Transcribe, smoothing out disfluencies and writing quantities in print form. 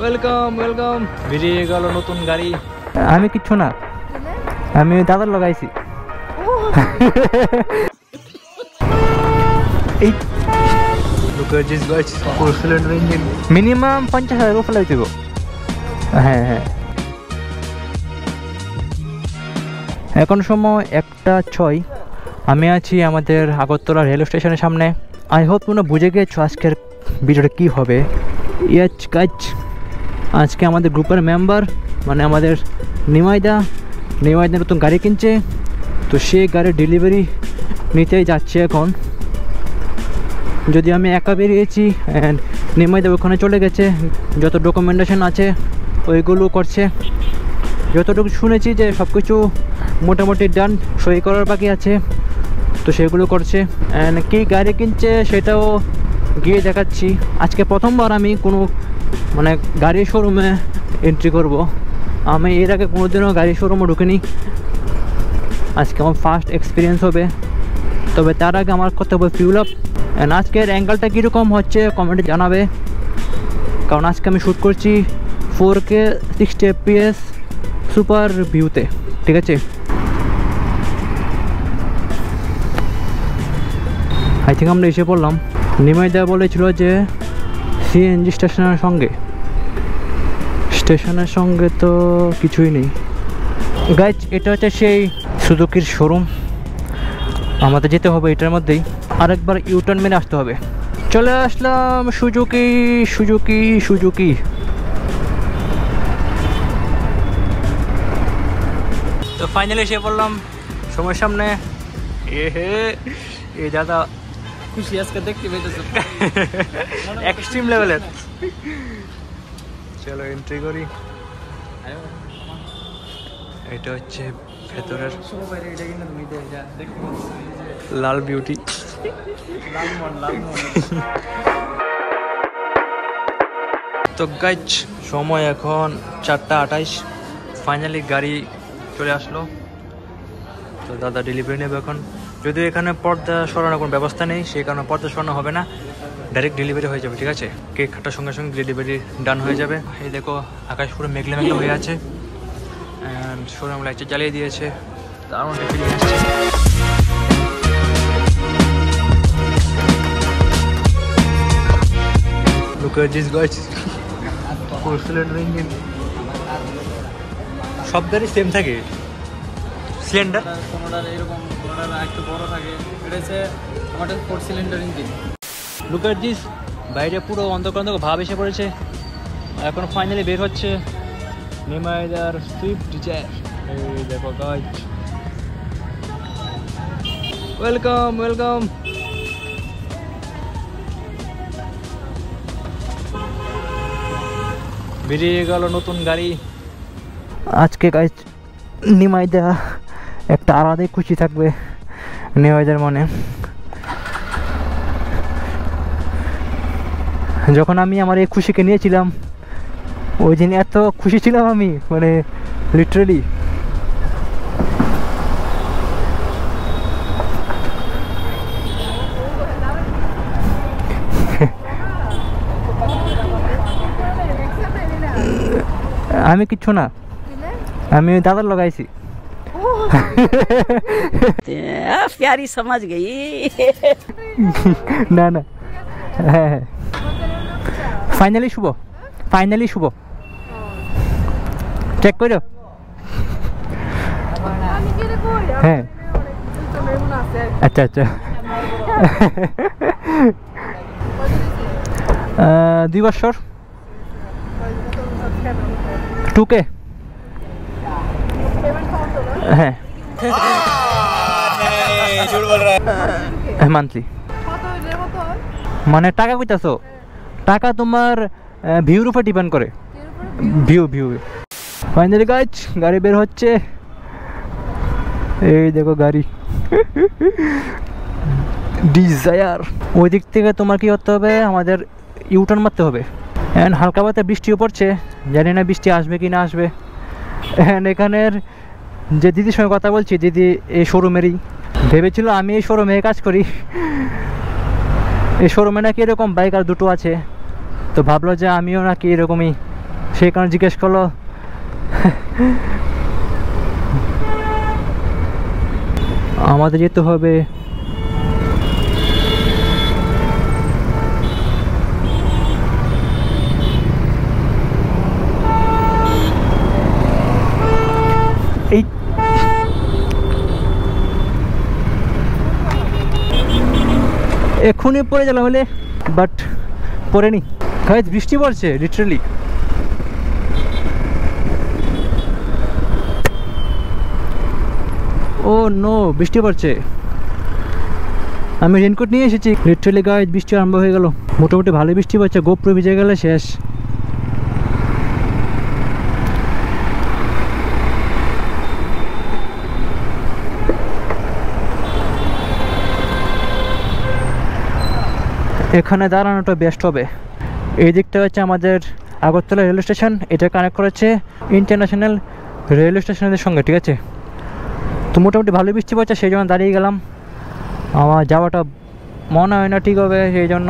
Welcome welcome. বেরিয়ে গেল নতুন গাড়ি। আমি কিচ্ছু না, আমি দাদার লাগাইছি। মিনিমাম 50,000 উপরে লাগবে। হ্যাঁ হ্যাঁ, এখন সময় 1:06। আমি আছি আমাদের আগরতলা রেল স্টেশনের সামনে। আই হোপ তোমরা বুঝে গিয়েছো আজকের ভিডিওটা কী হবে। ইয়াচ কাজ আজকে আমাদের গ্রুপের মেম্বার মানে আমাদের নিমাইদা নতুন গাড়ি কিনছে, তো সেই গাড়ির ডেলিভারি নিতেই যাচ্ছে এখন। যদি আমি একা বেরিয়েছি অ্যান্ড নিমাইদা ওখানে চলে গেছে, যত ডকুমেন্টেশন আছে ওইগুলো করছে। যতটুকু শুনেছি যে সব কিছু মোটামুটি ডান, সই করার বাকি আছে, তো সেগুলো করছে। অ্যান্ড কী গাড়ি কিনছে সেটাও গিয়ে দেখাচ্ছি। আজকে প্রথমবার আমি কোনো মানে গাড়ির শোরুমে এন্ট্রি করব। আমি এর আগে কোনোদিনও গাড়ির শোরুমে ঢুকিনি, আজকে আমার ফার্স্ট এক্সপিরিয়েন্স হবে। তবে তার আগে আমার করতে হবে ফিউল আপ। অ্যান্ড আজকের অ্যাঙ্গেলটা কীরকম হচ্ছে কমেন্টে জানাবে, কারণ আজকে আমি শ্যুট করছি 4K 60 FPS সুপার ভিউতে, ঠিক আছে। আই থিঙ্ক আমরা এসে পড়লাম। নিমাইদা বলেছিল যে সিএনজি স্টেশনের সঙ্গে তো কিছুই নেই। গাইজ এটা হচ্ছে সেই সুজুকির শোরুম, আমাদের যেতে হবে এটার মধ্যেই, আরেকবার ইউটার্ন মেরে আসতে হবে। চলে আসলাম সুজুকি। তো ফাইনালি এসে পড়লাম সময়ের সামনে। এ দাদা খুশি আজকে দেখতে পেয়েছো, এক্সট্রিম লেভেলের। চলো এন্ট্রি করি। এটা হচ্ছে ভেতরের লাল বিউটি। তো গাইজ সময় এখন 4:28। ফাইনালি গাড়ি চলে আসলো। তো দাদা ডেলিভারি নেবে এখন। যদিও এখানে পর্দা সরানোর কোনো ব্যবস্থা নেই, সেই কারণে পর্দা সরানো হবে না, ডাইরেক্ট ডেলিভারি হয়ে যাবে, ঠিক আছে। কেক কাটার সঙ্গে সঙ্গে ডেলিভারি ডান হয়ে যাবে। এই দেখো আকাশ পুরো মেঘলা হয়ে আছে, অ্যান্ড শোরুম লাইটটা জ্বালিয়ে দিয়েছে, তার মধ্যে ফিলিং আসছে। Look at this guys, cylinder engine. সব গাড়ি সেম থাকে সিলিন্ডার, কোনোটার এরকম কোনোটার একটু বড় থাকে। এটা হচ্ছে আমাদের 4 cylinder engine. Look at this, বাইরে পুরো অন্ধকার ভাব এসে পড়েছে। এখন ফাইনালি বের হচ্ছে নিমাইদার সুইফট ডিজায়ার। এই দেখো গাইজ, ওয়েলকাম। বেরিয়ে গেল নতুন গাড়ি। আজকে গাইজ নিমাইদা একটা আলাদাই খুশি থাকবে নিমাইদার মনে। যখন আমি আমার এই খুশিকে নিয়েছিলাম ওই দিন এত খুশি ছিলাম আমি, মানে লিটারেলি। আমি কিচ্ছু না, আমি দাদার লাগাইছি। प्यारी समझ गई। না হ্যাঁ ফাইনালি শুভ চেক করো। হ্যাঁ আচ্ছা 2 বছর 2K। হ্যাঁ মান্থলি। মানে টাকা কইতাছো? টাকা তোমার ভিউর উপর ডিপেন্ড করে। ভিউ ফাইনালি গাইজ গাড়ি বের হচ্ছে। এই দেখো গাড়ি ডিজায়ার। ওই দিক থেকে তোমার কি করতে হবে, আমাদের ইউটার্ন মারতে হবে। অ্যান্ড হালকা পাতে বৃষ্টিও পড়ছে, জানি না বৃষ্টি আসবে কি না আসবে। অ্যান্ড এখানের যে দিদির সঙ্গে কথা বলছি, দিদি এই শোরুমেরই, ভেবেছিল আমি এই শোরুমে কাজ করি। এই শোরুমে নাকি এরকম বাইক আর দুটো আছে, তো ভাবলো যে আমিও নাকি এরকমই সেই কারণে জিজ্ঞেস করলো। আমাদের যেতে হবে এই এক্ষুনি পড়ে গেলাম হলে, বাট পড়েনি। গাইস বৃষ্টি পড়ছে লিটারালি। ও নো, বৃষ্টি পড়ছে। আমি রেনকোট নিয়ে এসেছি। লিটারালি গাইস বৃষ্টি আরম্ভ হয়ে গেল। মোটামুটি ভালো বৃষ্টি পড়ছে, গোপ্রো ভিজে গেলে শেষ। এখানে দাঁড়ানোটা বেস্ট হবে। এই দিকটা হচ্ছে আমাদের আগরতলা রেল স্টেশন, এটা কানেক্ট করেছে ইন্টারন্যাশনাল রেল স্টেশনের সঙ্গে, ঠিক আছে। তো মোটামুটি ভালো বৃষ্টি পড়ছে, সেই জন্য দাঁড়িয়ে গেলাম। আমার যাওয়াটা মনে হয় না ঠিক হবে, সেই জন্য